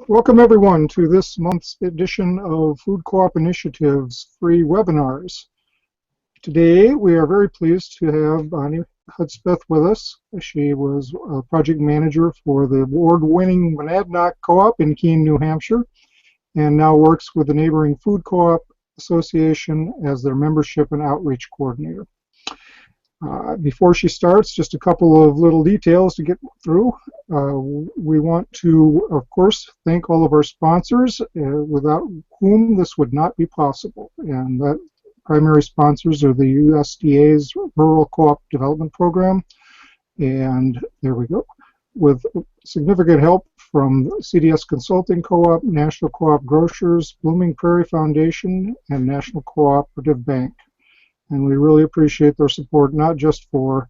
Welcome everyone to this month's edition of Food Co-op Initiative's free webinars. Today we are very pleased to have Bonnie Hudspeth with us. She was a project manager for the award-winning Monadnock Co-op in Keene, New Hampshire, and now works with the neighboring Food Co-op Association as their membership and outreach coordinator. Before she starts, just a couple of little details to get through. We want to, of course, thank all of our sponsors, without whom this would not be possible. And that primary sponsors are the USDA's Rural Co-op Development Program. And there we go. With significant help from CDS Consulting Co-op, National Co-op Grocers, Blooming Prairie Foundation, and National Cooperative Bank. And we really appreciate their support, not just for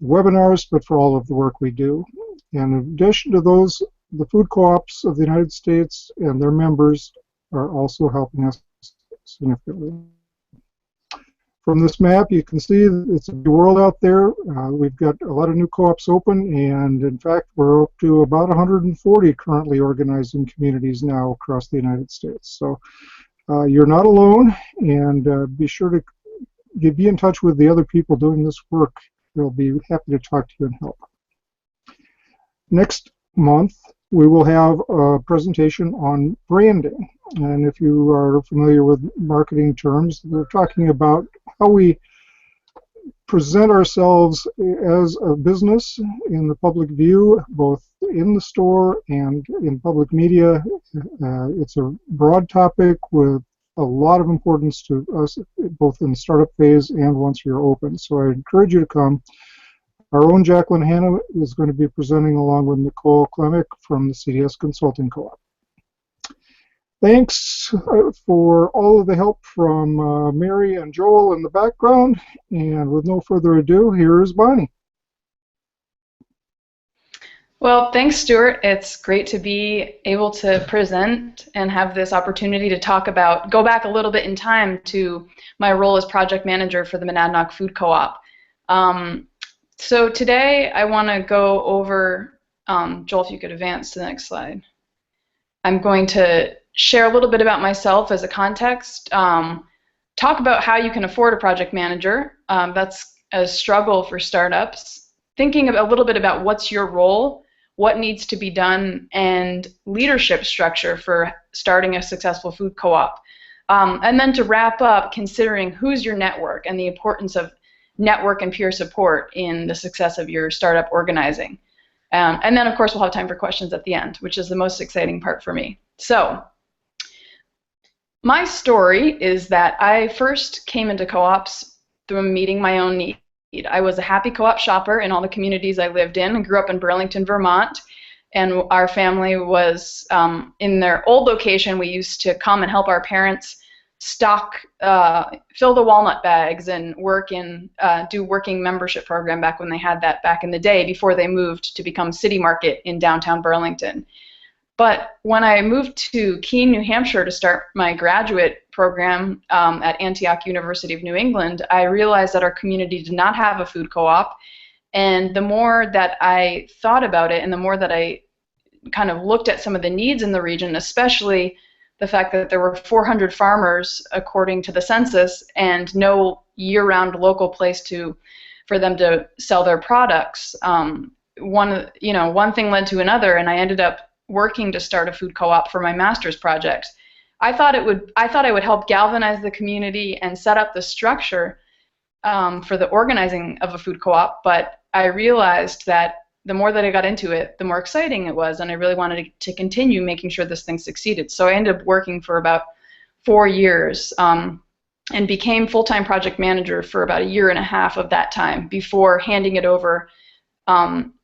webinars, but for all of the work we do. And in addition to those, the food co-ops of the United States and their members are also helping us significantly. From this map, you can see it's a big world out there. We've got a lot of new co-ops open, and in fact, we're up to about 140 currently organizing communities now across the United States. So you're not alone, and be sure to be in touch with the other people doing this work. They'll be happy to talk to you and help. Next month, we will have a presentation on branding. And if you are familiar with marketing terms, we're talking about how we present ourselves as a business in the public view, both in the store and in public media. It's a broad topic with a lot of importance to us, both in the startup phase and once you're open. So I encourage you to come. Our own Jacqueline Hanna is going to be presenting along with Nicole Klemick from the CDS Consulting Co-op. Thanks for all of the help from Mary and Joel in the background. And with no further ado, here is Bonnie. Well, thanks, Stuart. It's great to be able to present and have this opportunity to talk about, go back a little bit in time to my role as project manager for the Monadnock Food Co-op. So today I want to go over, Joel, if you could advance to the next slide. I'm going to share a little bit about myself as a context, talk about how you can afford a project manager. That's a struggle for startups. Thinking a little bit about what's your role, what needs to be done, and leadership structure for starting a successful food co-op. And then to wrap up, considering who's your network and the importance of network and peer support in the success of your startup organizing. And then, of course, we'll have time for questions at the end, which is the most exciting part for me. So my story is that I first came into co-ops through meeting my own need. I was a happy co-op shopper in all the communities I lived in. I grew up in Burlington, Vermont, and our family was in their old location. We used to come and help our parents stock, fill the walnut bags and work in, do working membership program back when they had that back in the day before they moved to become City Market in downtown Burlington. But when I moved to Keene, New Hampshire to start my graduate program at Antioch University of New England, I realized that our community did not have a food co-op. And the more that I thought about it and the more that I kind of looked at some of the needs in the region, especially the fact that there were 400 farmers according to the census and no year-round local place for them to sell their products, one thing led to another, and I ended up working to start a food co-op for my master's project. I thought I would help galvanize the community and set up the structure for the organizing of a food co-op, but I realized that the more that I got into it, the more exciting it was, and I really wanted to continue making sure this thing succeeded. So I ended up working for about 4 years and became full-time project manager for about 1.5 years of that time before handing it over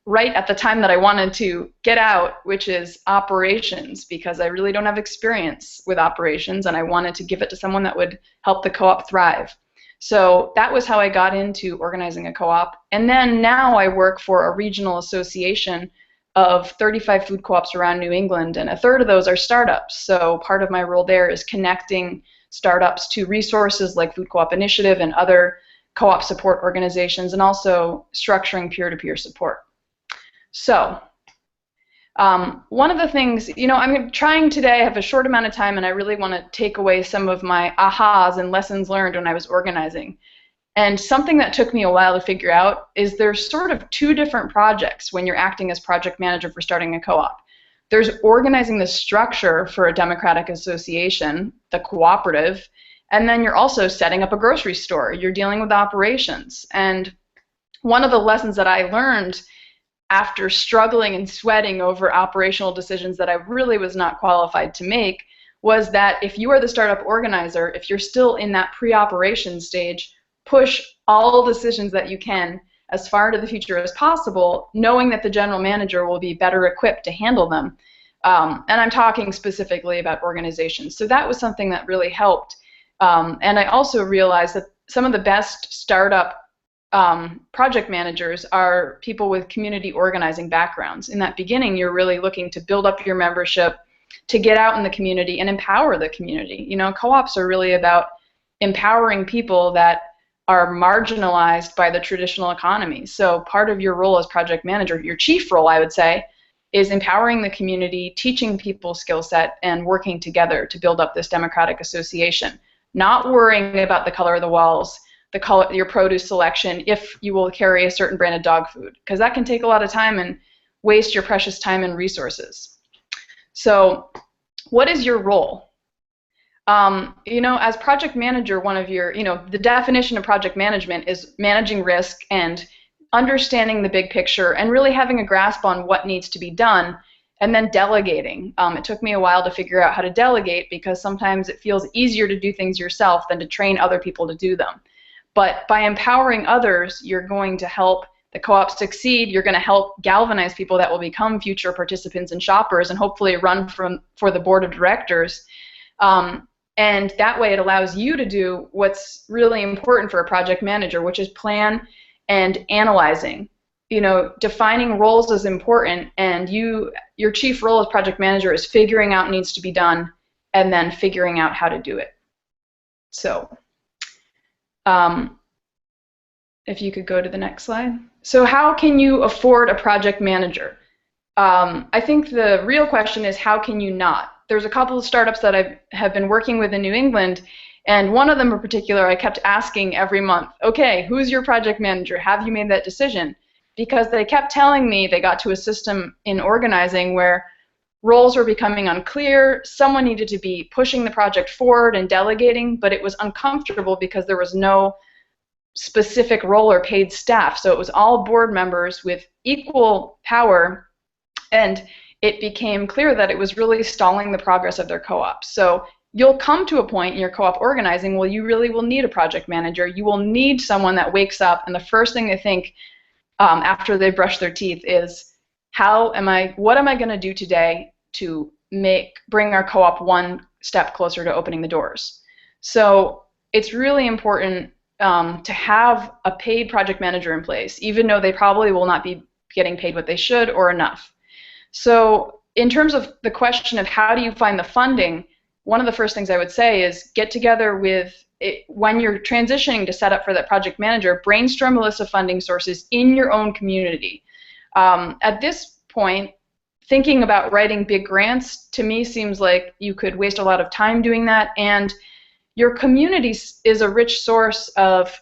right at the time that I wanted to get out, which is operations, because I really don't have experience with operations and I wanted to give it to someone that would help the co-op thrive. So that was how I got into organizing a co-op. And then now I work for a regional association of 35 food co-ops around New England, and 1/3 of those are startups. So part of my role there is connecting startups to resources like Food Co-op Initiative and other co-op support organizations, and also structuring peer-to-peer support. So One of the things, I'm trying today, I have a short amount of time, and I really want to take away some of my ahas and lessons learned when I was organizing. And something that took me a while to figure out is there's sort of two different projects when you're acting as project manager for starting a co-op. There's organizing the structure for a democratic association, the cooperative, and then you're also setting up a grocery store. You're dealing with operations. And one of the lessons that I learned after struggling and sweating over operational decisions that I really was not qualified to make was that if you are the startup organizer, if you're still in that pre-operation stage, push all decisions that you can as far into the future as possible, knowing that the general manager will be better equipped to handle them. And I'm talking specifically about organizations. So that was something that really helped. And I also realized that some of the best startup project managers are people with community organizing backgrounds. In that beginning, you're really looking to build up your membership, to get out in the community and empower the community. Co-ops are really about empowering people that are marginalized by the traditional economy. So part of your role as project manager, your chief role, I would say, is empowering the community, teaching people skill set, and working together to build up this democratic association. Not worrying about the color of the walls, the color, your produce selection, if you will carry a certain brand of dog food, because that can take a lot of time and waste your precious time and resources. So what is your role? As project manager, one of your, the definition of project management is managing risk and understanding the big picture and really having a grasp on what needs to be done, and then delegating. It took me a while to figure out how to delegate because sometimes it feels easier to do things yourself than to train other people to do them. But by empowering others, you're going to help the co-op succeed. You're going to help galvanize people that will become future participants and shoppers and hopefully run for the board of directors. And that way it allows you to do what's really important for a project manager, which is plan and analyzing. Defining roles is important, and your chief role as project manager is figuring out what needs to be done and then figuring out how to do it. So if you could go to the next slide. So how can you afford a project manager? I think the real question is, how can you not? There's a couple of startups that I have been working with in New England, and one of them in particular I kept asking every month, okay, who's your project manager? Have you made that decision? Because they kept telling me they got to a system in organizing where roles were becoming unclear, someone needed to be pushing the project forward and delegating, but it was uncomfortable because there was no specific role or paid staff. So it was all board members with equal power, and it became clear that it was really stalling the progress of their co-op. So you'll come to a point in your co-op organizing where you really will need a project manager. You will need someone that wakes up and the first thing they think after they brush their teeth is, what am I going to do today to bring our co-op one step closer to opening the doors? So it's really important to have a paid project manager in place, even though they probably will not be getting paid what they should or enough. So in terms of the question of how do you find the funding, one of the first things I would say is get together with, when you're transitioning to set up for that project manager, brainstorm a list of funding sources in your own community. At this point, thinking about writing big grants to me seems like you could waste a lot of time doing that, and your community is a rich source of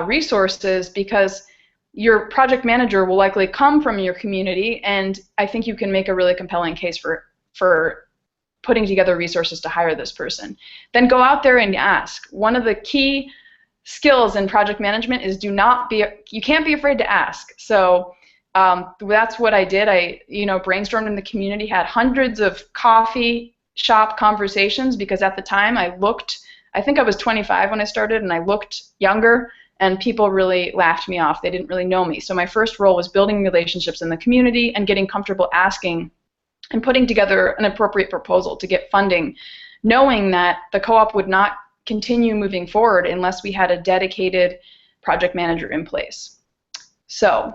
resources because your project manager will likely come from your community, and I think you can make a really compelling case for putting together resources to hire this person. Then go out there and ask. One of the key skills in project management is you can't be afraid to ask. So that's what I did. I brainstormed in the community, had hundreds of coffee shop conversations because at the time I think I was 25 when I started, and I looked younger, and people really laughed me off. They didn't really know me. So my first role was building relationships in the community and getting comfortable asking and putting together an appropriate proposal to get funding, knowing that the co-op would not continue moving forward unless we had a dedicated project manager in place. So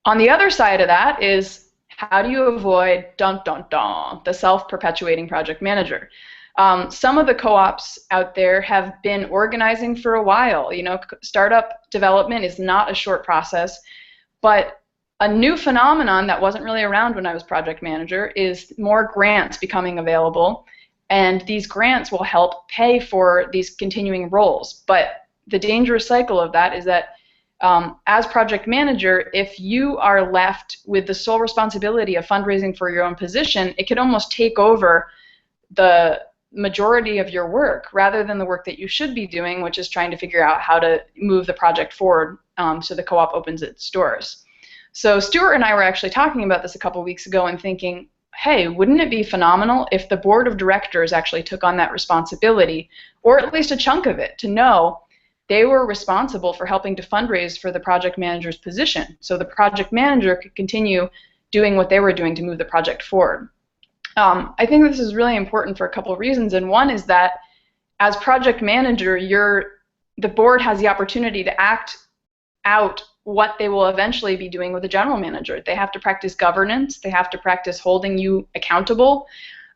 on the other side of that is, how do you avoid the self-perpetuating project manager? Some of the co-ops out there have been organizing for a while. Startup development is not a short process, but A new phenomenon that wasn't really around when I was project manager is more grants becoming available, and these grants will help pay for these continuing roles. But the dangerous cycle of that is that as project manager, if you are left with the sole responsibility of fundraising for your own position, it could almost take over the majority of your work rather than the work that you should be doing, which is trying to figure out how to move the project forward so the co-op opens its doors. So Stuart and I were actually talking about this a couple weeks ago and thinking, hey, wouldn't it be phenomenal if the board of directors actually took on that responsibility, or at least a chunk of it, to know they were responsible for helping to fundraise for the project manager's position, so the project manager could continue doing what they were doing to move the project forward. I think this is really important for a couple of reasons, and one is that as project manager, the board has the opportunity to act out what they will eventually be doing with the general manager. They have to practice governance, they have to practice holding you accountable,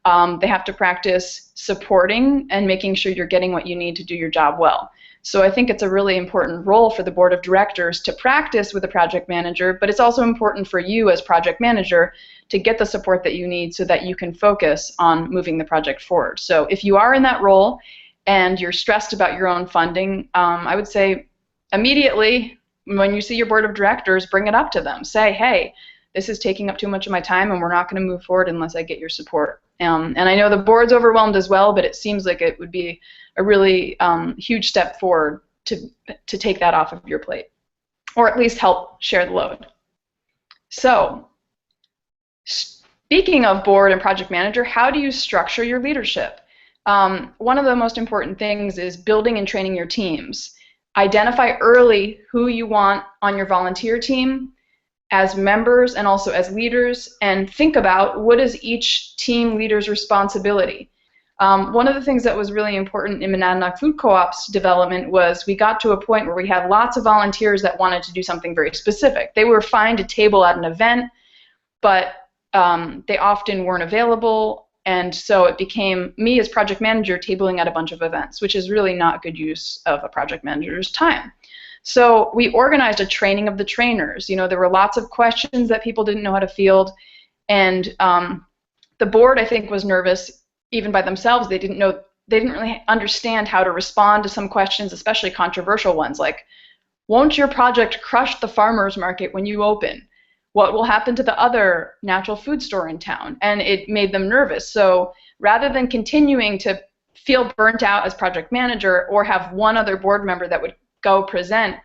they have to practice supporting and making sure you're getting what you need to do your job well. So I think it's a really important role for the board of directors to practice with the project manager, but it's also important for you as project manager to get the support that you need so that you can focus on moving the project forward. So if you are in that role and you're stressed about your own funding, I would say immediately when you see your board of directors, bring it up to them. Say, hey, this is taking up too much of my time and we're not going to move forward unless I get your support. And I know the board's overwhelmed as well, but it seems like it would be a really huge step forward to take that off of your plate, or at least help share the load. So, speaking of board and project manager, how do you structure your leadership? One of the most important things is building and training your teams. Identify early who you want on your volunteer team as members and also as leaders, and think about what is each team leader's responsibility. One of the things that was really important in Monadnock Food Co-op's development was we got to a point where we had lots of volunteers that wanted to do something very specific. They were fine to table at an event, but they often weren't available, and so it became me as project manager tabling at a bunch of events, which is really not good use of a project manager's time. So we organized a training of the trainers. You know, there were lots of questions that people didn't know how to field, and the board, I think, was nervous even by themselves. They didn't really understand how to respond to some questions, especially controversial ones like, won't your project crush the farmer's market when you open? What will happen to the other natural food store in town? And it made them nervous. So rather than continuing to feel burnt out as project manager or have one other board member that would go present,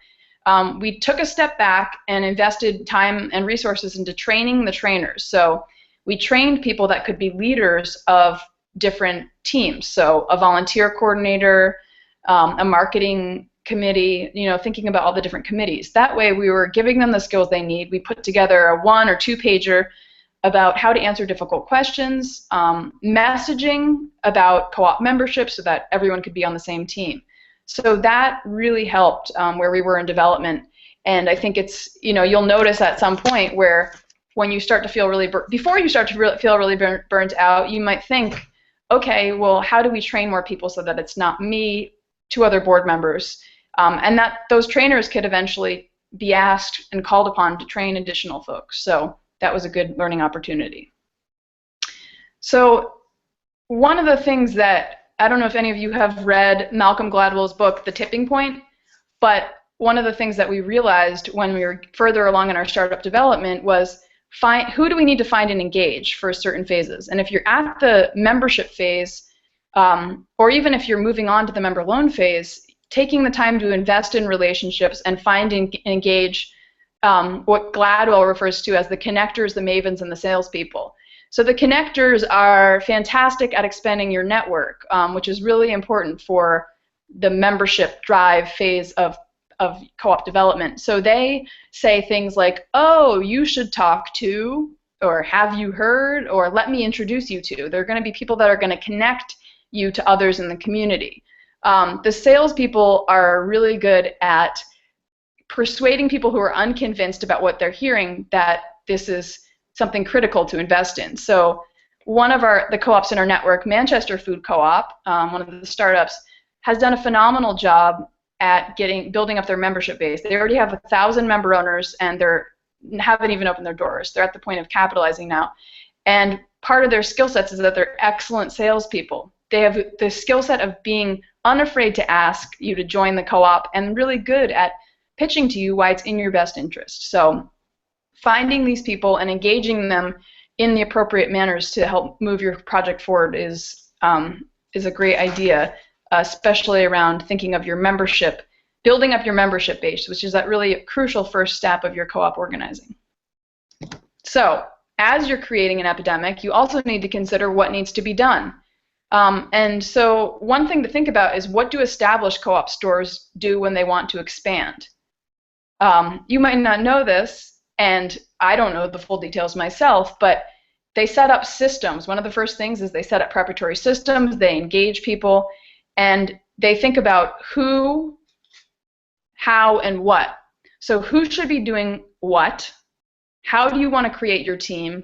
we took a step back and invested time and resources into training the trainers. So we trained people that could be leaders of different teams. So a volunteer coordinator, a marketing committee, you know, thinking about all the different committees. That way we were giving them the skills they need. We put together a 1 or 2 pager about how to answer difficult questions, messaging about co-op membership so that everyone could be on the same team. So that really helped where we were in development. And I think it's, you know, you'll notice at some point where when you start to feel really, before you start to feel really burnt out, you might think, okay, well, how do we train more people so that it's not me, 2 other board members, and that those trainers could eventually be asked and called upon to train additional folks. So that was a good learning opportunity. So one of the things that, I don't know if any of you have read Malcolm Gladwell's book, The Tipping Point, but one of the things that we realized when we were further along in our startup development was who do we need to find and engage for certain phases. And if you're at the membership phase, or even if you're moving on to the member loan phase, taking the time to invest in relationships and find and engage what Gladwell refers to as the connectors, the mavens, and the salespeople. So the connectors are fantastic at expanding your network, which is really important for the membership drive phase of co-op development. So they say things like, oh, you should talk to, or have you heard, or let me introduce you to. They're going to be people that are going to connect you to others in the community. The salespeople are really good at persuading people who are unconvinced about what they're hearing that this is something critical to invest in. So one of the co-ops in our network, Manchester Food Co-op, one of the startups, has done a phenomenal job at building up their membership base. They already have 1,000 member owners, and they're haven't even opened their doors. They're at the point of capitalizing now. And part of their skill sets is that they're excellent salespeople. They have the skill set of being unafraid to ask you to join the co-op and really good at pitching to you why it's in your best interest. So finding these people and engaging them in the appropriate manners to help move your project forward is a great idea, especially around thinking of your membership, building up your membership base, which is that really crucial first step of your co-op organizing. So as you're creating an epidemic, you also need to consider what needs to be done. And so one thing to think about is, what do established co-op stores do when they want to expand? You might not know this, and I don't know the full details myself, but they set up systems. One of the first things is they set up preparatory systems, they engage people, and they think about who, how, and what. So who should be doing what? How do you want to create your team?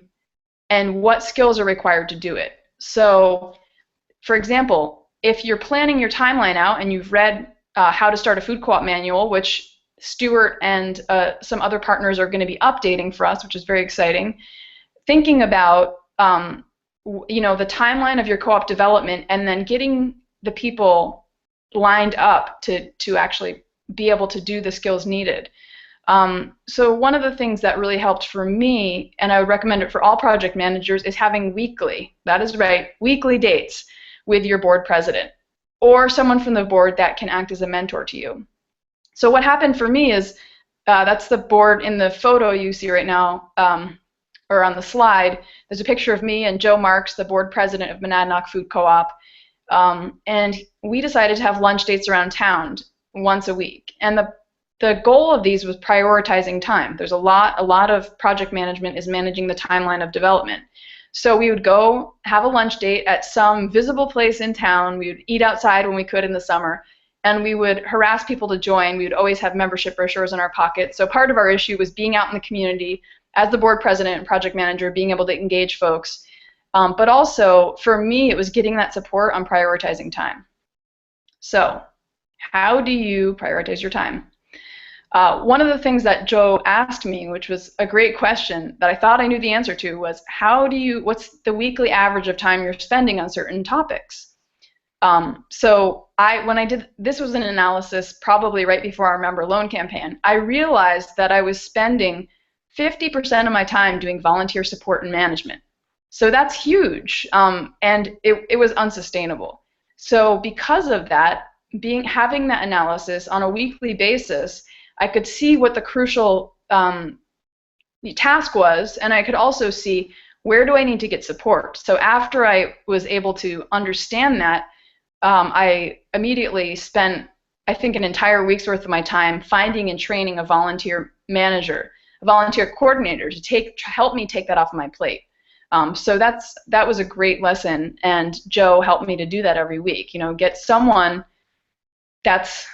And what skills are required to do it? So, for example, if you're planning your timeline out and you've read How to Start a Food Co-op manual, which Stuart and some other partners are going to be updating for us, which is very exciting, thinking about the timeline of your co-op development and then getting the people lined up to actually be able to do the skills needed. So one of the things that really helped for me, and I would recommend it for all project managers, is having weekly, that is right, weekly dates with your board president or someone from the board that can act as a mentor to you. So what happened for me is, that's the board in the photo you see right now, or on the slide. There's a picture of me and Joe Marks, the board president of Monadnock Food Co-op, and we decided to have lunch dates around town once a week. And the goal of these was prioritizing time. There's a lot of project management is managing the timeline of development. So we would go have a lunch date at some visible place in town. We would eat outside when we could in the summer, and we would harass people to join. We would always have membership brochures in our pocket. So part of our issue was being out in the community as the board president and project manager, being able to engage folks. But also, for me, it was getting that support on prioritizing time. So how do you prioritize your time? One of the things that Joe asked me, which was a great question that I thought I knew the answer to, was what's the weekly average of time you're spending on certain topics? So when I did, this was an analysis probably right before our member loan campaign, I realized that I was spending 50% of my time doing volunteer support and management. So that's huge, and it was unsustainable. So because of that, having that analysis on a weekly basis, I could see what the crucial task was, and I could also see, where do I need to get support? So after I was able to understand that, I immediately spent, I think, an entire week's worth of my time finding and training a volunteer manager, a volunteer coordinator to help me take that off my plate. So that was a great lesson, and Joe helped me to do that every week. Get someone that's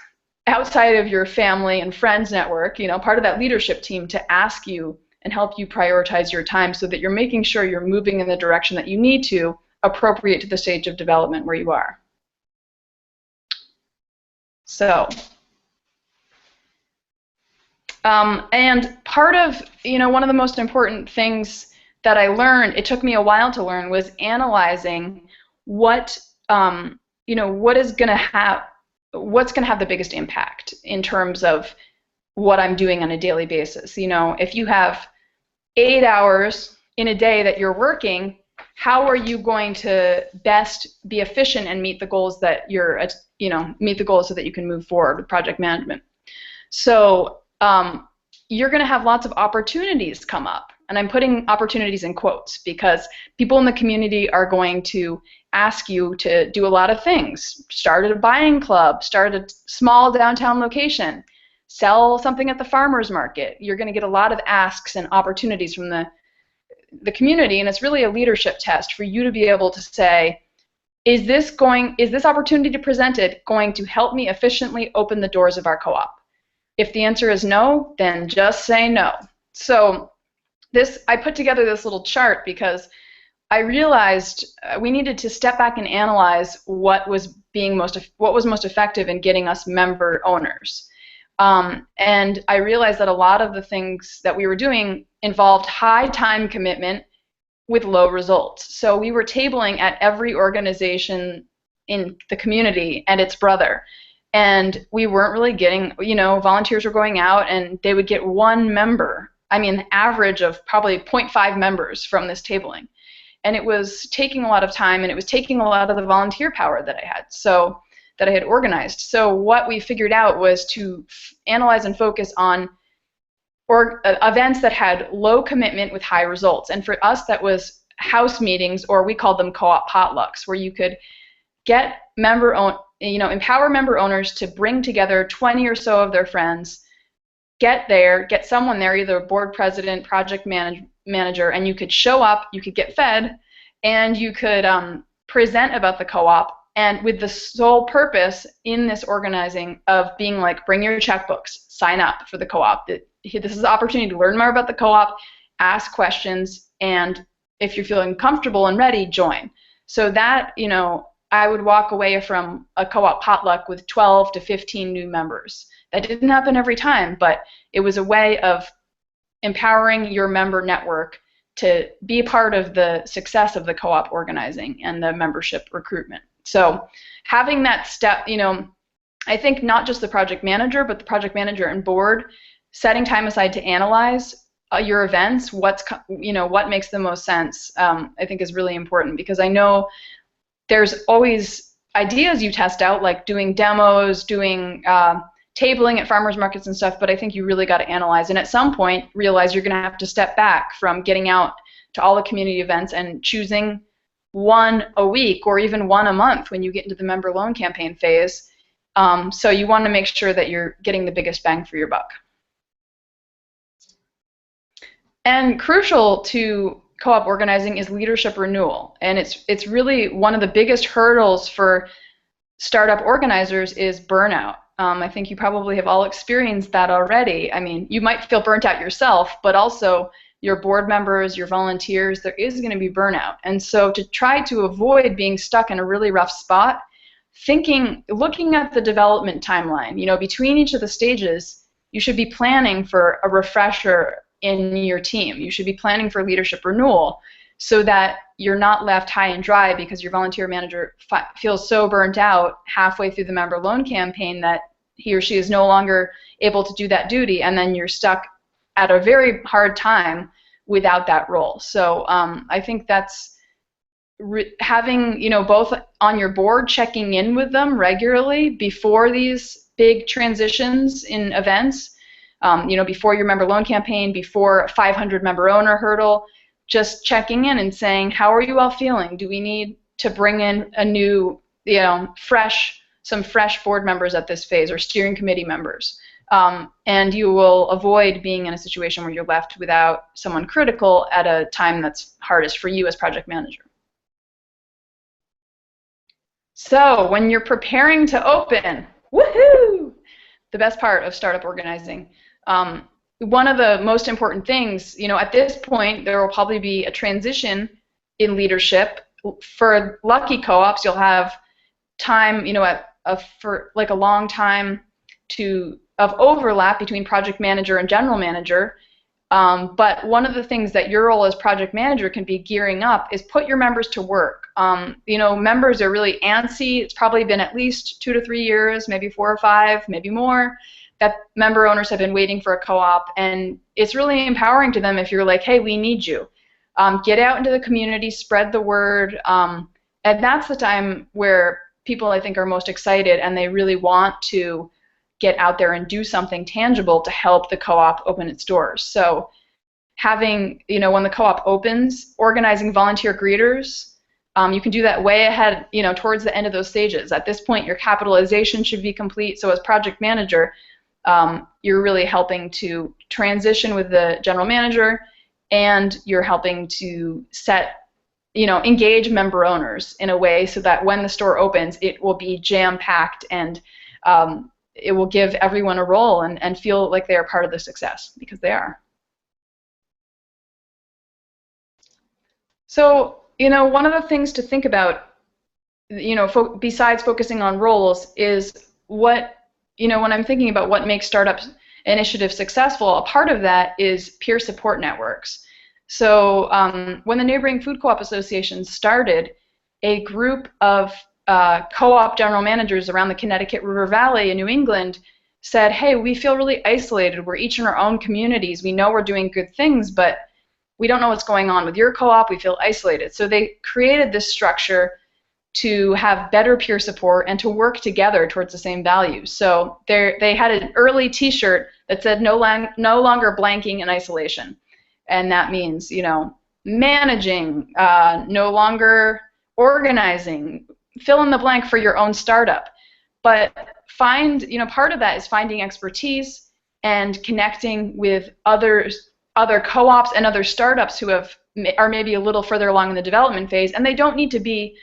outside of your family and friends network, part of that leadership team, to ask you and help you prioritize your time so that you're making sure you're moving in the direction that you need to, appropriate to the stage of development where you are. So, and part of, one of the most important things that I learned, it took me a while to learn, was analyzing what's going to have the biggest impact in terms of what I'm doing on a daily basis. If you have 8 hours in a day that you're working, how are you going to best be efficient and meet the goals that meet the goals so that you can move forward with project management? So you're going to have lots of opportunities come up, and I'm putting opportunities in quotes because people in the community are going to ask you to do a lot of things. Start a buying club, start a small downtown location, sell something at the farmer's market. You're going to get a lot of asks and opportunities from the community, and it's really a leadership test for you to be able to say, is this opportunity presented going to help me efficiently open the doors of our co-op? If the answer is no, then just say no. So I put together this little chart because I realized we needed to step back and analyze what was most effective in getting us member owners. And I realized that a lot of the things that we were doing involved high time commitment with low results. So we were tabling at every organization in the community and its brother. And we weren't really getting, volunteers were going out and they would get one member. I mean, the average of probably 0.5 members from this tabling. And it was taking a lot of time, and it was taking a lot of the volunteer power that I had, so that I had organized. So what we figured out was to analyze and focus on events that had low commitment with high results. And for us, that was house meetings, or we called them co-op potlucks, where you could get empower member owners to bring together 20 or so of their friends, get someone there, either a board president, project manager, and you could show up, you could get fed, and you could present about the co-op, and with the sole purpose in this organizing of being like, bring your checkbooks, sign up for the co-op. This is the opportunity to learn more about the co-op, ask questions, and if you're feeling comfortable and ready, join. So that, I would walk away from a co-op potluck with 12 to 15 new members. That didn't happen every time, but it was a way of empowering your member network to be a part of the success of the co-op organizing and the membership recruitment. So having that step, I think not just the project manager, but the project manager and board, setting time aside to analyze your events, what makes the most sense, I think is really important, because I know there's always ideas you test out, like doing demos, doing tabling at farmers markets and stuff, but I think you really got to analyze, and at some point realize you're going to have to step back from getting out to all the community events and choosing one a week or even one a month when you get into the member loan campaign phase. So you want to make sure that you're getting the biggest bang for your buck. And crucial to co-op organizing is leadership renewal, and it's really one of the biggest hurdles for startup organizers is burnout. I think you probably have all experienced that already. I mean, you might feel burnt out yourself, but also your board members, your volunteers, there is going to be burnout. And so to try to avoid being stuck in a really rough spot, looking at the development timeline, between each of the stages, you should be planning for a refresher in your team. You should be planning for leadership renewal so that you're not left high and dry because your volunteer manager feels so burnt out halfway through the member loan campaign that he or she is no longer able to do that duty, and then you're stuck at a very hard time without that role. So I think that's having, both on your board, checking in with them regularly before these big transitions in events, before your member loan campaign, before a 500 member owner hurdle, just checking in and saying, how are you all feeling? Do we need to bring in a new, some fresh board members at this phase, or steering committee members? And you will avoid being in a situation where you're left without someone critical at a time that's hardest for you as project manager. So when you're preparing to open, woohoo! The best part of startup organizing. One of the most important things, at this point, there will probably be a transition in leadership. For lucky co-ops, you'll have time, for like a long time of overlap between project manager and general manager. But one of the things that your role as project manager can be gearing up is put your members to work. Members are really antsy. It's probably been at least 2 to 3 years, maybe 4 or 5, maybe more, that member owners have been waiting for a co-op, and it's really empowering to them if you're like, hey, we need you. Get out into the community, spread the word, and that's the time where people, I think, are most excited, and they really want to get out there and do something tangible to help the co-op open its doors. So having, when the co-op opens, organizing volunteer greeters, you can do that way ahead, towards the end of those stages. At this point, your capitalization should be complete, so as project manager, you're really helping to transition with the general manager, and you're helping to engage member owners in a way so that when the store opens, it will be jam-packed, and it will give everyone a role and feel like they are part of the success, because they are. So, one of the things to think about, besides focusing on roles, is what when I'm thinking about what makes startup initiatives successful, a part of that is peer support networks. So when the Neighboring Food Co-op Association started, a group of co-op general managers around the Connecticut River Valley in New England said, hey, we feel really isolated. We're each in our own communities. We know we're doing good things, but we don't know what's going on with your co-op. We feel isolated. So they created this structure to have better peer support and to work together towards the same values. So they had an early T-shirt that said no longer blanking in isolation. And that means, managing, no longer organizing, fill in the blank for your own startup. But part of that is finding expertise and connecting with other co-ops and other startups who are maybe a little further along in the development phase, and they don't need to be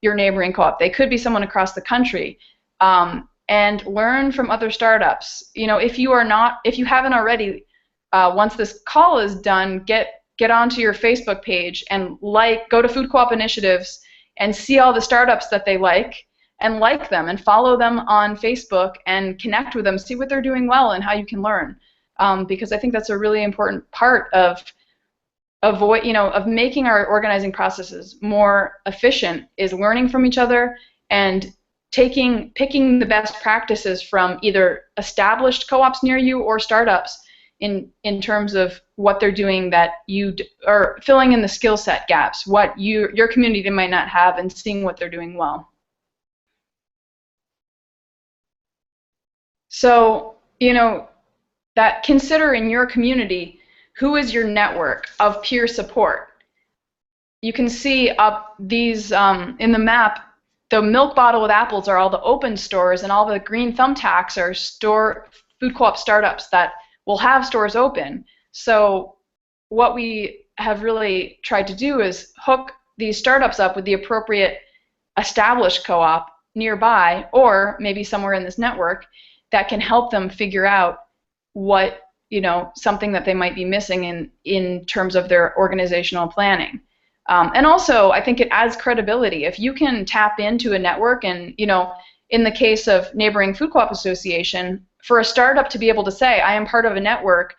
your neighboring co-op. They could be someone across the country, and learn from other startups. If you haven't already, once this call is done, get onto your Facebook page and go to Food Co-op Initiatives and see all the startups that they and like them and follow them on Facebook and connect with them, see what they're doing well and how you can learn. Because I think that's a really important part of making our organizing processes more efficient is learning from each other and picking the best practices from either established co-ops near you or startups in terms of what they're doing that or filling in the skill set gaps, what your community might not have, and seeing what they're doing well. So, that consider in your community, who is your network of peer support? You can see up these in the map, the milk bottle with apples are all the open stores, and all the green thumbtacks are food co-op startups that will have stores open. So what we have really tried to do is hook these startups up with the appropriate established co-op nearby, or maybe somewhere in this network, that can help them figure out what, something that they might be missing in terms of their organizational planning. And also, I think it adds credibility. If you can tap into a network and, in the case of Neighboring Food Co-op Association, for a startup to be able to say, I am part of a network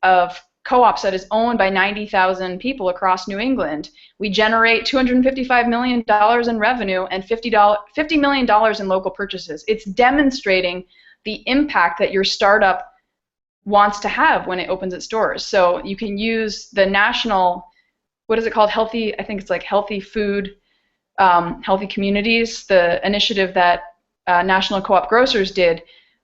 of co-ops that is owned by 90,000 people across New England. We generate $255 million in revenue and $50 million in local purchases. It's demonstrating the impact that your startup wants to have when it opens its doors. So you can use the national, what is it called? I think it's like Healthy Food, Healthy Communities, the initiative that National Co-op Grocers did,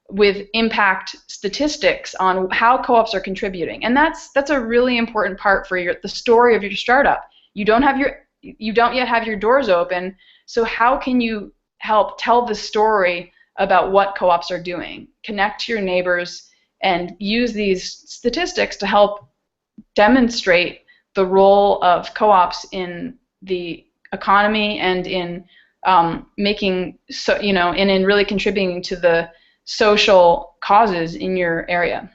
with impact statistics on how co-ops are contributing. And that's a really important part for the story of your startup. You don't yet have your doors open, so how can you help tell the story about what co-ops are doing? Connect to your neighbors and use these statistics to help demonstrate the role of co-ops in the economy and in and in really contributing to the social causes in your area.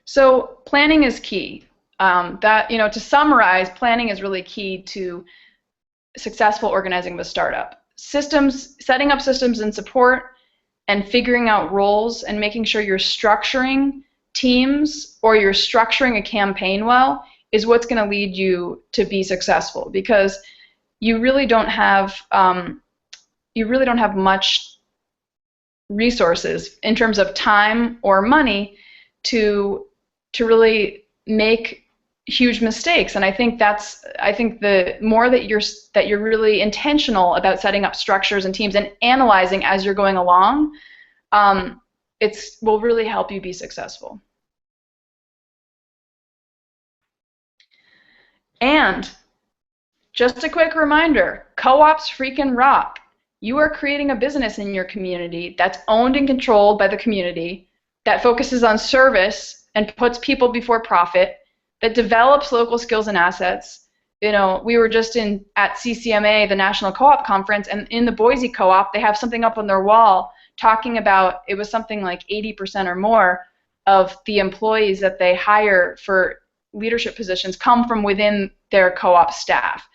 So planning is key. To summarize, planning is really key to successful organizing of a startup. Setting up systems and support, and figuring out roles and making sure you're structuring teams or you're structuring a campaign well is what's going to lead you to be successful, because you really don't have much resources in terms of time or money to really make huge mistakes. And I think the more that you're really intentional about setting up structures and teams and analyzing as you're going along, it will really help you be successful. And just a quick reminder, co-ops freaking rock. You are creating a business in your community that's owned and controlled by the community, that focuses on service and puts people before profit, that develops local skills and assets. We were just at CCMA, the National Co-op Conference, and in the Boise Co-op, they have something up on their wall talking about, it was something like 80% or more of the employees that they hire for leadership positions come from within their co-op staff.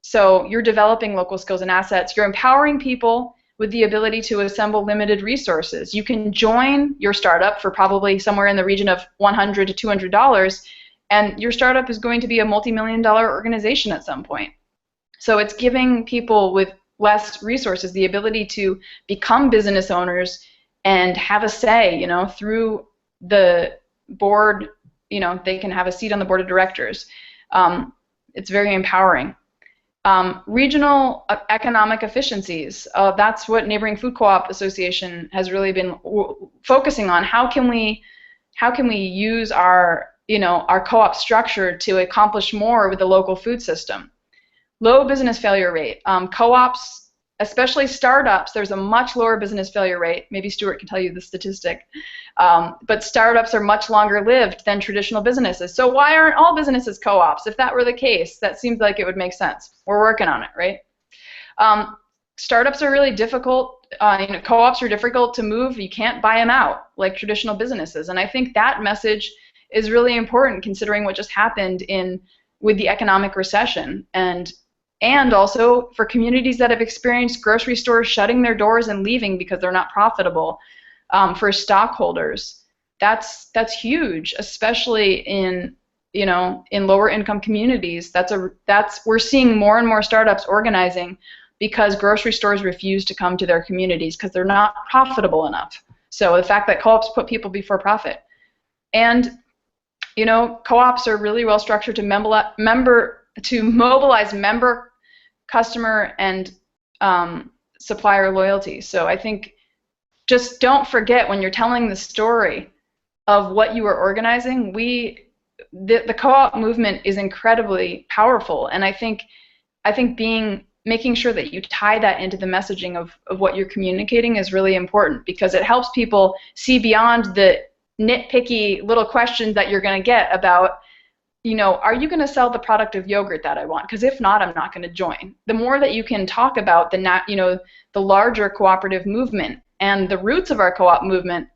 So you're developing local skills and assets. You're empowering people with the ability to assemble limited resources. You can join your startup for probably somewhere in the region of $100 to $200, and your startup is going to be a multi-million-dollar organization at some point. So it's giving people with less resources the ability to become business owners and have a say, you know, through the board. You know, they can have a seat on the board of directors. It's very empowering. Regional economic efficiencies. That's what Neighboring Food Co-op Association has really been focusing on. How can we use our, you know, our co-op structure to accomplish more with the local food system? Low business failure rate. Co-ops, especially startups, there's a much lower business failure rate. Maybe Stuart can tell you the statistic. But startups are much longer lived than traditional businesses. So why aren't all businesses co-ops? If that were the case, that seems like it would make sense. We're working on it, right? Startups are really difficult. You know, co-ops are difficult to move. You can't buy them out like traditional businesses. And I think that message is really important considering what just happened with the economic recession. And also for communities that have experienced grocery stores shutting their doors and leaving because they're not profitable, for stockholders, that's huge, especially in, you know, in lower income communities. We're seeing more and more startups organizing because grocery stores refuse to come to their communities because they're not profitable enough. So the fact that co-ops put people before profit, and you know, co-ops are really well structured to mobilize member, customer, and supplier loyalty. So I think just don't forget when you're telling the story of what you are organizing, the co-op movement is incredibly powerful, and I think making sure that you tie that into the messaging of what you're communicating is really important, because it helps people see beyond the nitpicky little questions that you're going to get about, you know, are you going to sell the product of yogurt that I want? Because if not, I'm not going to join. The more that you can talk about the larger cooperative movement and the roots of our co-op movement,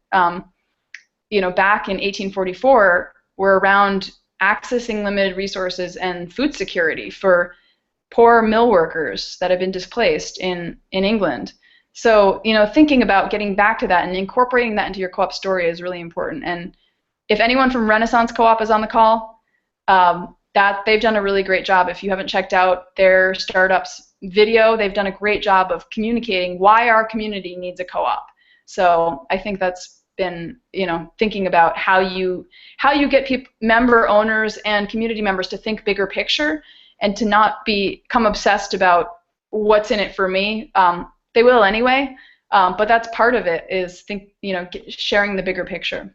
you know, back in 1844, were around accessing limited resources and food security for poor mill workers that have been displaced in England. So, you know, thinking about getting back to that and incorporating that into your co-op story is really important. And if anyone from Renaissance Co-op is on the call, that they've done a really great job. If you haven't checked out their startups video, they've done a great job of communicating why our community needs a co-op. So I think that's been, you know, thinking about how you get member owners and community members to think bigger picture and to not become obsessed about what's in it for me. They will anyway, but that's part of it, is sharing the bigger picture.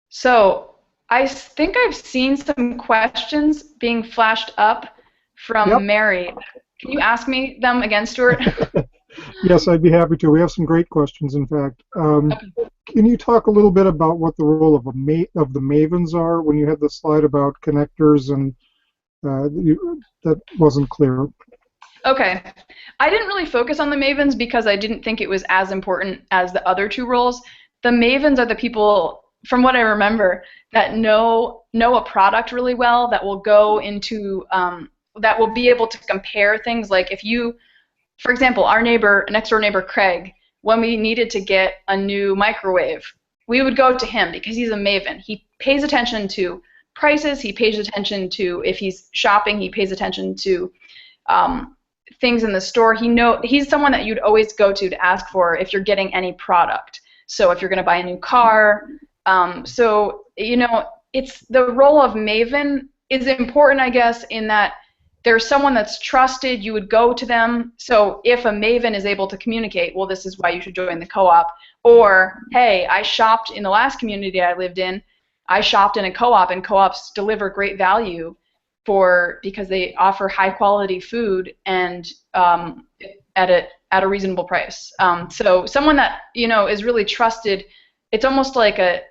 So I think I've seen some questions being flashed up from Mary. Can you ask me them again, Stuart? Yes, I'd be happy to. We have some great questions, in fact. Can you talk a little bit about what the role of the Mavens are? When you had the slide about connectors, and that wasn't clear. Okay. I didn't really focus on the Mavens because I didn't think it was as important as the other two roles. The Mavens are the people, from what I remember, that know a product really well, that will go into, that will be able to compare things. Like if you, for example, our next door neighbor Craig, when we needed to get a new microwave, we would go to him because he's a maven. He pays attention to prices, he pays attention to, if he's shopping, he pays attention to things in the store. He's someone that you'd always go to ask for if you're getting any product. So if you're going to buy a new car, so, you know, it's the role of maven is important, I guess, in that there's someone that's trusted, you would go to them. So if a maven is able to communicate, well, this is why you should join the co-op, or, hey, I shopped in the last community I lived in, I shopped in a co-op, and co-ops deliver great value because they offer high quality food and at a reasonable price. So someone that, you know, is really trusted, it's almost like a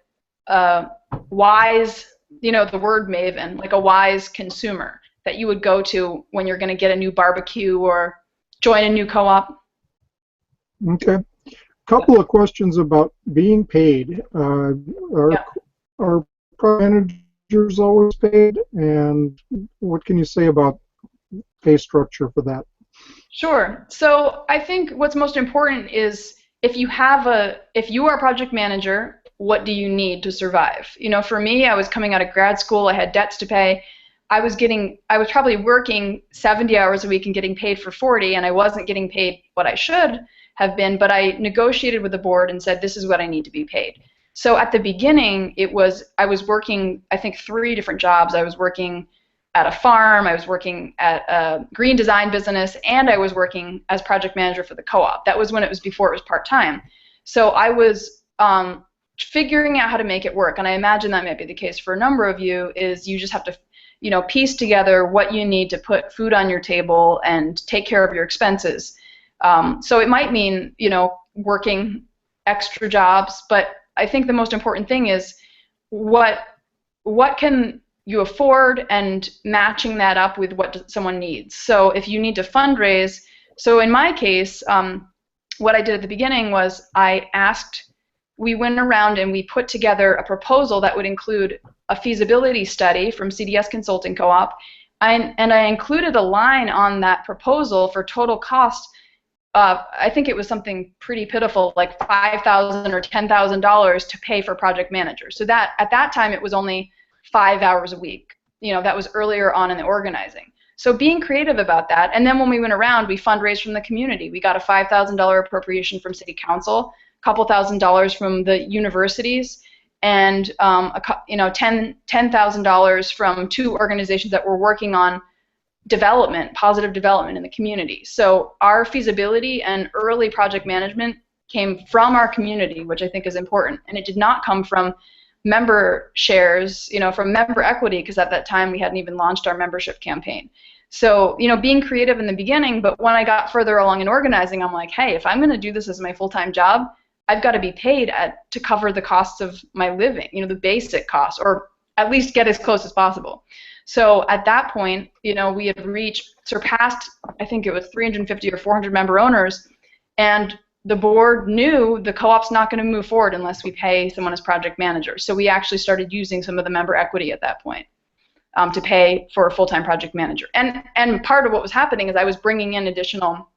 wise, you know, the word maven, like a wise consumer that you would go to when you're going to get a new barbecue or join a new co-op. Okay. A couple of questions about being paid. Are product managers always paid? And what can you say about pay structure for that? Sure. So I think what's most important is if you are a project manager, what do you need to survive? For me, I was coming out of grad school, I had debts to pay. I was probably working 70 hours a week and getting paid for 40, and I wasn't getting paid what I should have been, but I negotiated with the board and said, this is what I need to be paid. So at the beginning, I was working, I think, 3 different jobs. I was working at a farm, I was working at a green design business, and I was working as project manager for the co-op. That was before it was part-time. So I was figuring out how to make it work, and I imagine that might be the case for a number of you, is you just have to piece together what you need to put food on your table and take care of your expenses. So it might mean, working extra jobs, but I think the most important thing is what can you afford and matching that up with what someone needs. So if you need to fundraise, so in my case, what I did at the beginning was we went around and we put together a proposal that would include a feasibility study from CDS Consulting Co-op, and I included a line on that proposal for total cost. I think it was something pretty pitiful, like $5,000 or $10,000 to pay for project managers. So that at that time it was only 5 hours a week. That was earlier on in the organizing. So being creative about that, and then when we went around, we fundraised from the community. We got a $5,000 appropriation from City Council, a couple $1,000s from the universities, and $10,000 from 2 organizations that were working on positive development in the community. So our feasibility and early project management came from our community, which I think is important, and it did not come from member shares, from member equity, because at that time we hadn't even launched our membership campaign. So, being creative in the beginning, but when I got further along in organizing, I'm like, hey, if I'm going to do this as my full-time job, I've got to be paid to cover the costs of my living, the basic costs, or at least get as close as possible. So at that point, we had surpassed, I think it was 350 or 400 member owners, and the board knew the co-op's not going to move forward unless we pay someone as project manager. So we actually started using some of the member equity at that point to pay for a full-time project manager. And part of what was happening is I was bringing in additional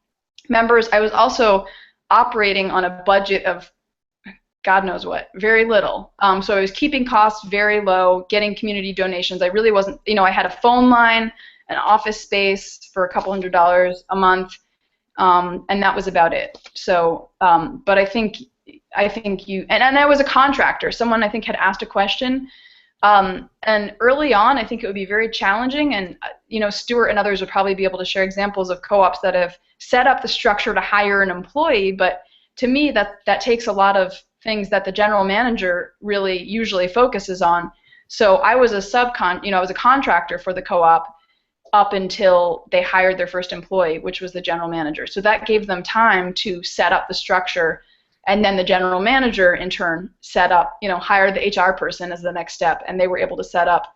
members. I was also operating on a budget of God knows what, very little. So I was keeping costs very low, getting community donations. I really wasn't, I had a phone line, an office space for a couple $100s a month, and that was about it. So, but I think and I was a contractor. Someone I think had asked a question, and early on I think it would be very challenging, and Stuart and others would probably be able to share examples of co-ops that have set up the structure to hire an employee, but to me that takes a lot of things that the general manager really usually focuses on. So I was I was a contractor for the co-op up until they hired their first employee, which was the general manager. So that gave them time to set up the structure, and then the general manager in turn hired the HR person as the next step, and they were able to set up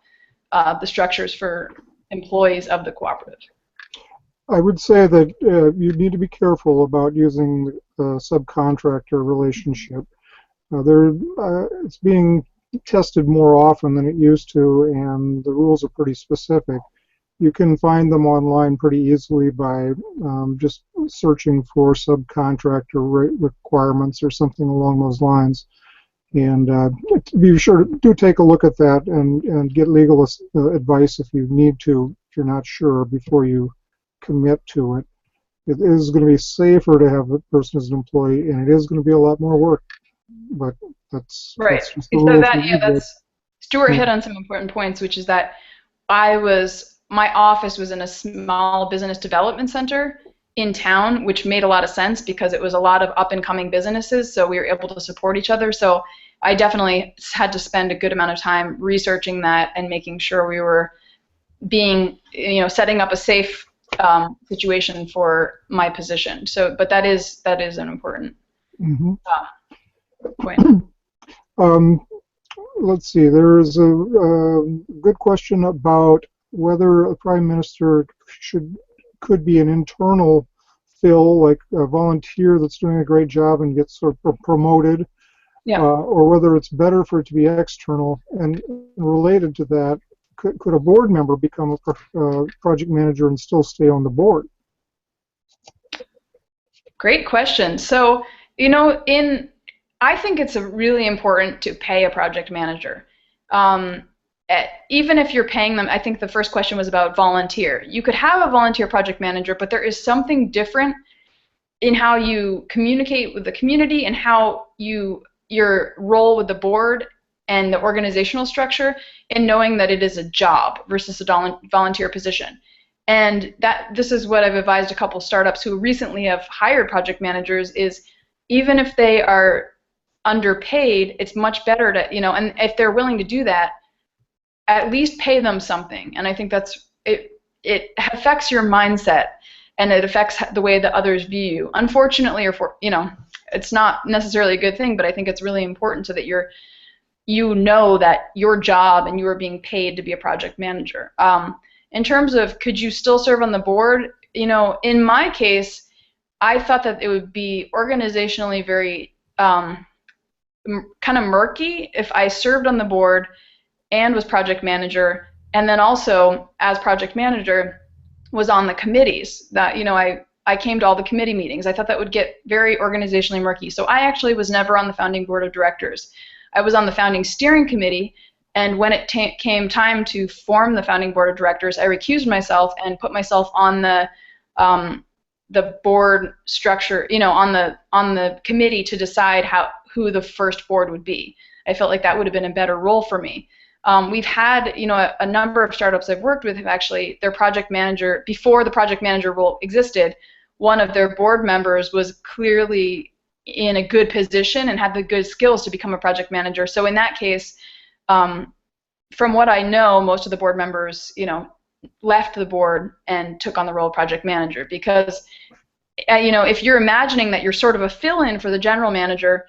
the structures for employees of the cooperative. I would say that you need to be careful about using the subcontractor relationship. It's being tested more often than it used to, and the rules are pretty specific. You can find them online pretty easily by just searching for subcontractor requirements or something along those lines. And be sure to take a look at that and get legal advice if you need to, if you're not sure, before you commit to it. It is going to be safer to have a person as an employee, and it is going to be a lot more work. But that's right. That's just the rules. That's Stuart hit on some important points, which is that my office was in a small business development center in town, which made a lot of sense because it was a lot of up-and-coming businesses, so we were able to support each other. So I definitely had to spend a good amount of time researching that and making sure we were setting up a safe situation for my position. So, but that is an important point. Let's see. There's a good question about whether a prime minister could be an internal fill, like a volunteer that's doing a great job and gets sort of promoted, or whether it's better for it to be external. And related to that, could a board member become a project manager and still stay on the board? Great question. So, I think it's really important to pay a project manager. Even if you're paying them, I think the first question was about volunteer. You could have a volunteer project manager, but there is something different in how you communicate with the community and how your role with the board and the organizational structure, and knowing that it is a job versus a volunteer position. And this is what I've advised a couple startups who recently have hired project managers is, even if they are underpaid, it's much better to, and if they're willing to do that, at least pay them something. And I think it affects your mindset, and it affects the way that others view you. Unfortunately, it's not necessarily a good thing, but I think it's really important so that you know that your job and you are being paid to be a project manager. In terms of could you still serve on the board, in my case, I thought that it would be organizationally very kind of murky if I served on the board and was project manager, and then also as project manager was on the committees. That I came to all the committee meetings. I thought that would get very organizationally murky. So I actually was never on the founding board of directors. I was on the founding steering committee, and when it came time to form the founding board of directors, I recused myself and put myself on the board structure, on the committee to decide who the first board would be. I felt like that would have been a better role for me. We've had, a number of startups I've worked with have actually, their project manager, before the project manager role existed, one of their board members was clearly in a good position and had the good skills to become a project manager. So in that case, from what I know, most of the board members, left the board and took on the role of project manager, because, if you're imagining that you're sort of a fill-in for the general manager,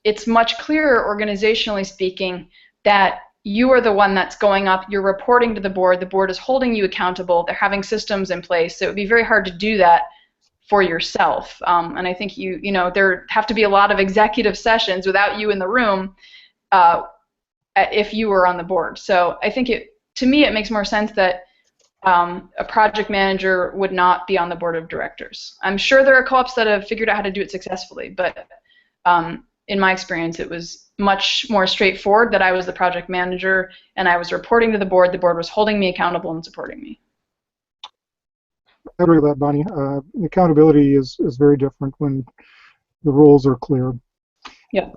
it's much clearer organizationally speaking that you are the one that's going up, you're reporting to the board is holding you accountable, they're having systems in place, so it would be very hard to do that for yourself. And I think there have to be a lot of executive sessions without you in the room if you were on the board. So I think to me it makes more sense that a project manager would not be on the board of directors. I'm sure there are co-ops that have figured out how to do it successfully, but in my experience, it was much more straightforward that I was the project manager and I was reporting to the board was holding me accountable and supporting me. I agree with that, Bonnie. Accountability is very different when the roles are clear. Yeah.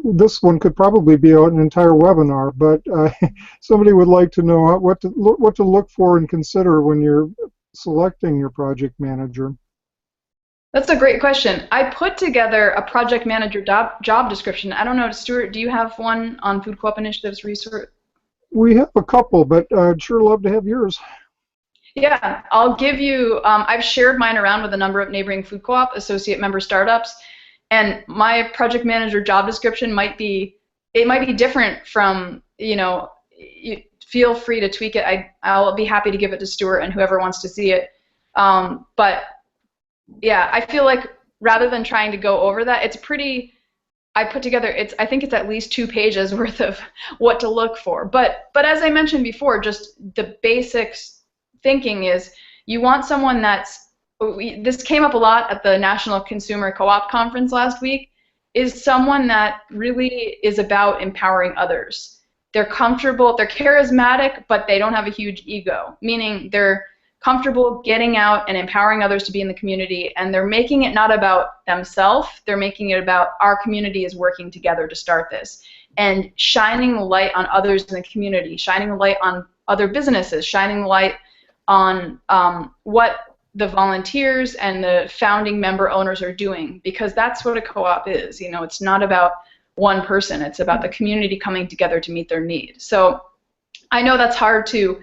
This one could probably be an entire webinar, but somebody would like to know what to look for and consider when you're selecting your project manager. That's a great question. I put together a project manager job description. I don't know, Stuart, do you have one on Food Co-op Initiatives resource? We have a couple, but I'd sure love to have yours. Yeah, I'll give you, I've shared mine around with a number of neighboring Food Co-op associate member startups, and my project manager job description might be different from, feel free to tweak it. I'll be happy to give it to Stuart and whoever wants to see it. But yeah, I feel like rather than trying to go over that, I put together, I think it's at least 2 pages worth of what to look for. But as I mentioned before, just the basics thinking is you want someone this came up a lot at the National Consumer Co-op Conference last week, is someone that really is about empowering others. They're comfortable, they're charismatic, but they don't have a huge ego, meaning they're comfortable getting out and empowering others to be in the community, and they're making it not about themselves, they're making it about our community is working together to start this, and shining the light on others in the community, shining the light on other businesses, shining the light on what the volunteers and the founding member owners are doing, because that's what a co-op is. It's not about one person, it's about the community coming together to meet their need. So I know that's hard to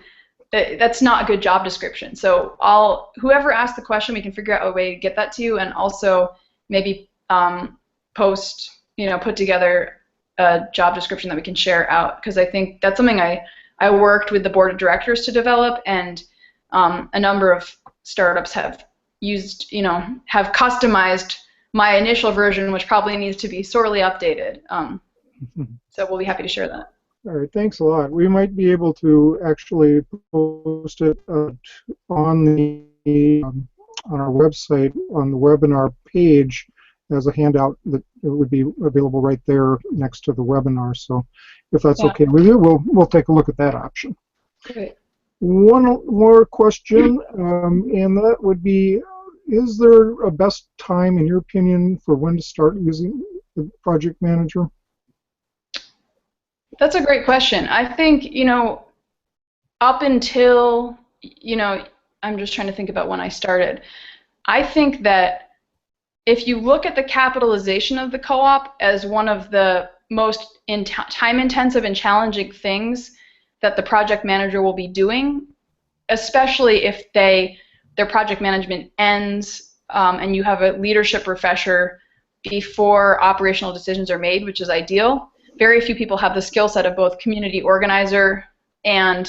that's not a good job description. So whoever asked the question, we can figure out a way to get that to you, and also maybe put together a job description that we can share out, because I think that's something I worked with the board of directors to develop, and a number of startups have used, have customized my initial version, which probably needs to be sorely updated. So we'll be happy to share that. All right, thanks a lot. We might be able to actually post it on the on our website on the webinar page as a handout that it would be available right there next to the webinar. So, if that's Yeah. okay with you, we'll take a look at that option. Great. One more question, and that would be: is there a best time, in your opinion, for when to start using the project manager? That's a great question. I think, up until, I'm just trying to think about when I started. I think that if you look at the capitalization of the co-op as one of the most time-intensive and challenging things that the project manager will be doing, especially if their project management ends and you have a leadership refresher before operational decisions are made, which is ideal. Very few people have the skill set of both community organizer and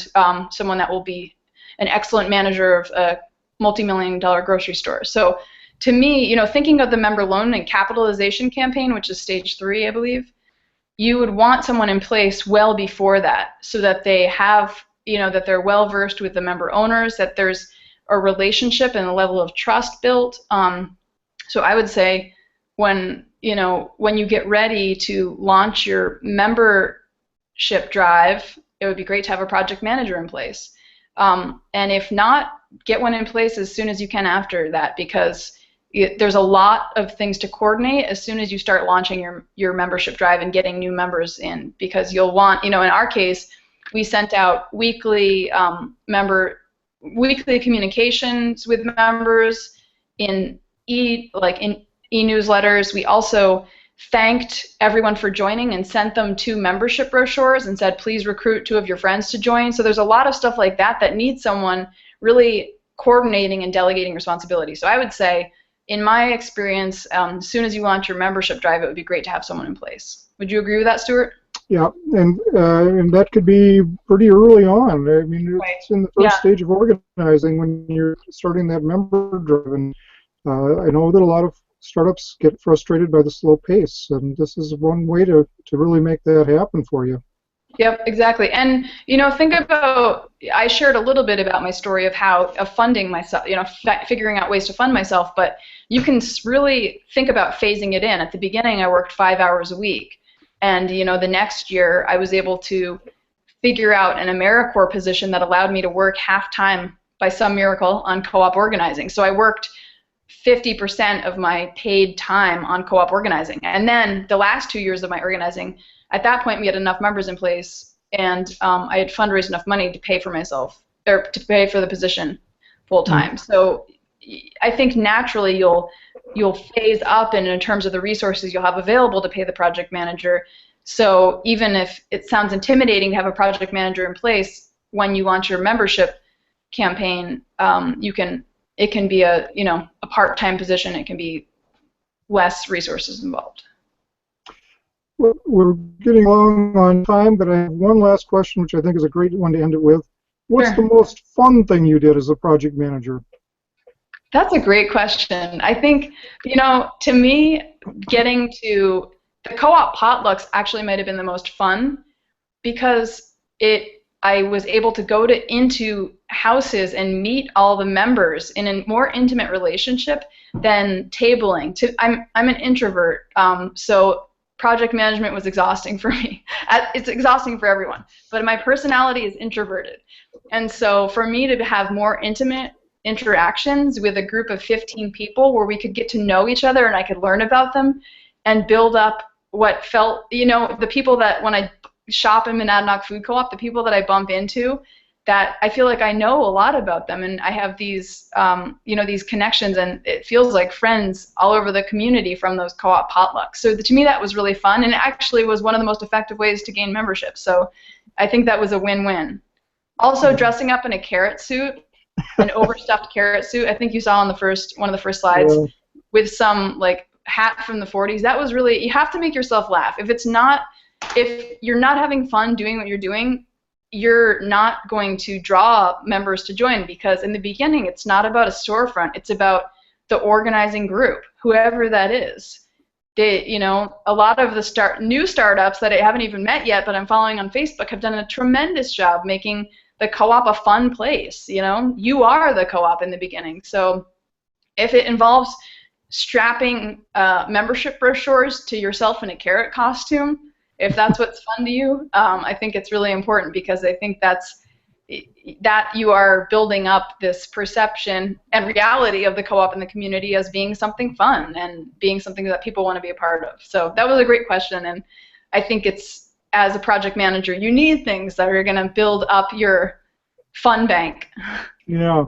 someone that will be an excellent manager of a multi-million-dollar grocery store. So to me, thinking of the member loan and capitalization campaign, which is stage 3, I believe, you would want someone in place well before that so that they have, that they're well versed with the member owners, that there's a relationship and a level of trust built. So I would say when you get ready to launch your membership drive, it would be great to have a project manager in place. And if not, get one in place as soon as you can after that, because there's a lot of things to coordinate as soon as you start launching your membership drive and getting new members in, because you'll want, in our case, we sent out weekly communications with members in e-newsletters. We also thanked everyone for joining and sent them 2 membership brochures and said, please recruit 2 of your friends to join. So there's a lot of stuff like that that needs someone really coordinating and delegating responsibility. So I would say, in my experience, as soon as you launch your membership drive, it would be great to have someone in place. Would you agree with that, Stuart? Yeah, and that could be pretty early on. I mean, it's in the first stage of organizing when you're starting that member drive. And I know that a lot of startups get frustrated by the slow pace, and this is one way to really make that happen for you. Yep, exactly. And think about, I shared a little bit about my story of funding myself, figuring out ways to fund myself, but you can really think about phasing it in. At the beginning, I worked 5 hours a week, and the next year I was able to figure out an AmeriCorps position that allowed me to work half-time by some miracle on co-op organizing. So I worked 50% of my paid time on co-op organizing. And then the last 2 years of my organizing, at that point we had enough members in place, and I had fundraised enough money to pay for myself, or to pay for the position full time. So I think naturally you'll phase up in terms of the resources you'll have available to pay the project manager. So even if it sounds intimidating to have a project manager in place, when you launch your membership campaign, it can be a part-time position. It can be less resources involved. Well, we're getting along on time, but I have one last question, which I think is a great one to end it with. What's the most fun thing you did as a project manager? That's a great question. I think, to me, getting to the co-op potlucks actually might have been the most fun, because I was able to go into houses and meet all the members in a more intimate relationship than tabling. I'm an introvert, so project management was exhausting for me. It's exhausting for everyone, but my personality is introverted. And so for me to have more intimate interactions with a group of 15 people where we could get to know each other and I could learn about them and build up what felt, the people that when I shop in Monadnock Food Co-op, the people that I bump into, that I feel like I know a lot about them, and I have these, these connections, and it feels like friends all over the community from those co-op potlucks. So to me, that was really fun, and it actually was one of the most effective ways to gain membership. So I think that was a win-win. Also, dressing up in a carrot suit, an overstuffed carrot suit. I think you saw on one of the first slides, with some hat from the 40s. That was really, you have to make yourself laugh. If you're not having fun doing what you're doing, you're not going to draw members to join, because in the beginning it's not about a storefront, it's about the organizing group, whoever that is. a lot of the new startups that I haven't even met yet, but I'm following on Facebook, have done a tremendous job making the co-op a fun place. You are the co-op in the beginning. So if it involves strapping membership brochures to yourself in a carrot costume, if that's what's fun to you, I think it's really important, because I think that you are building up this perception and reality of the co-op in the community as being something fun and being something that people want to be a part of. So that was a great question, and I think it's, as a project manager, you need things that are going to build up your fun bank. Yeah,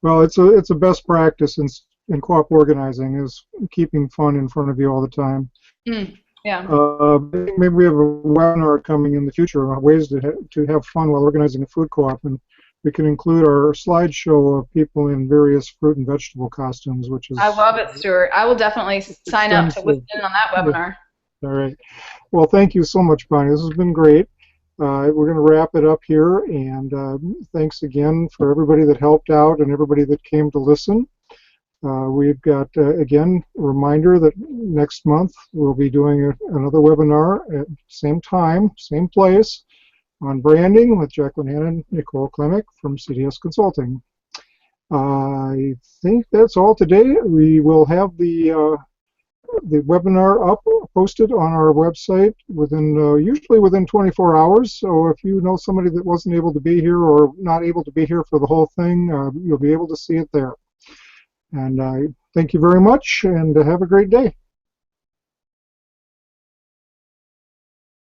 well, it's a best practice in co-op organizing, is keeping fun in front of you all the time. Yeah. Maybe we have a webinar coming in the future on ways to have fun while organizing a food co-op, and we can include our slideshow of people in various fruit and vegetable costumes, which is... I love it, Stuart. I will definitely sign up to listen in on that webinar. All right. Well, thank you so much, Bonnie. This has been great. We're going to wrap it up here, and thanks again for everybody that helped out and everybody that came to listen. We've got, again, a reminder that next month we'll be doing another webinar at the same time, same place, on branding with Jacqueline Hannon and Nicole Klemick from CDS Consulting. I think that's all today. We will have the webinar posted on our website usually within 24 hours. So if you know somebody that wasn't able to be here or not able to be here for the whole thing, you'll be able to see it there. And I thank you very much, and have a great day.